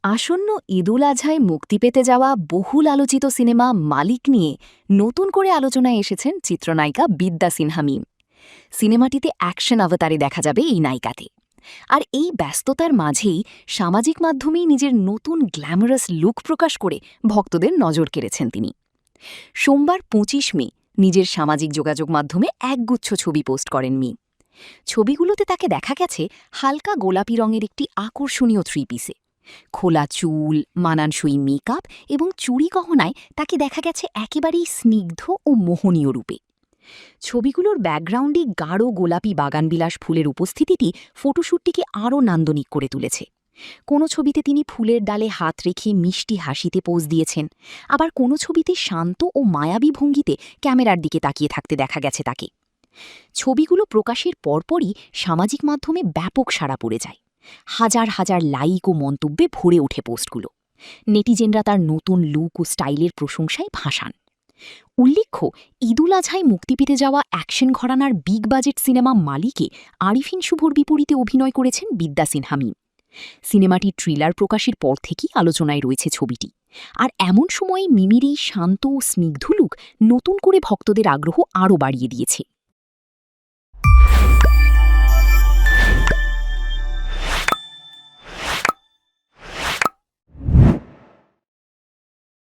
আসন্ন ঈদুল আজহায় মুক্তি পেতে যাওয়া বহুল আলোচিত সিনেমা মালিক নিয়ে নতুন করে আলোচনায় এসেছেন চিত্রনায়িকা বিদ্যা সিনহা মিম। সিনেমাটিতে অ্যাকশন অবতারে দেখা যাবে এই নায়িকাতে। আর এই ব্যস্ততার মাঝেই সামাজিক মাধ্যমেই নিজের নতুন গ্ল্যামারাস লুক প্রকাশ করে ভক্তদের নজর কেড়েছেন তিনি। সোমবার ২৫ মে নিজের সামাজিক যোগাযোগ মাধ্যমে একগুচ্ছ ছবি পোস্ট করেন মিম। ছবিগুলোতে তাকে দেখা গেছে হালকা গোলাপি রঙের একটি আকর্ষণীয় থ্রি পিসে। খোলা চুল, মানানসই মেকআপ এবং চুড়ি গহনায় তাকে দেখা গেছে একেবারেই স্নিগ্ধ ও মোহনীয় রূপে। ছবিগুলোর ব্যাকগ্রাউন্ডে গাঢ় গোলাপি বাগানবিলাস ফুলের উপস্থিতিটি ফটোশ্যুটটিকে আরও নান্দনিক করে তুলেছে। কোনো ছবিতে তিনি ফুলের ডালে হাত রেখে মিষ্টি হাসিতে পোজ দিয়েছেন, আবার কোনো ছবিতে শান্ত ও মায়াবী ভঙ্গিতে ক্যামেরার দিকে তাকিয়ে থাকতে দেখা গেছে তাকে। ছবিগুলো প্রকাশের পরপরই সামাজিক মাধ্যমে ব্যাপক সাড়া পড়ে যায়। হাজার হাজার লাইক ও মন্তব্যে ভরে ওঠে পোস্টগুলো। নেটিজেনরা তার নতুন লুক ও স্টাইলের প্রশংসায় ভাসান। উল্লেখ্য, ঈদুল আজহায় মুক্তি পেতে যাওয়া অ্যাকশন ঘরানার বিগ বাজেট সিনেমা মালিকে আরিফিন শুভর বিপরীতে অভিনয় করেছেন বিদ্যা সিনহা মিম। সিনেমাটির ট্রেলার প্রকাশের পর থেকেই আলোচনায় রয়েছে ছবিটি। আর এমন সময়ে মিমির এই শান্ত ও স্নিগ্ধ লুক নতুন করে ভক্তদের আগ্রহ আরও বাড়িয়ে দিয়েছে।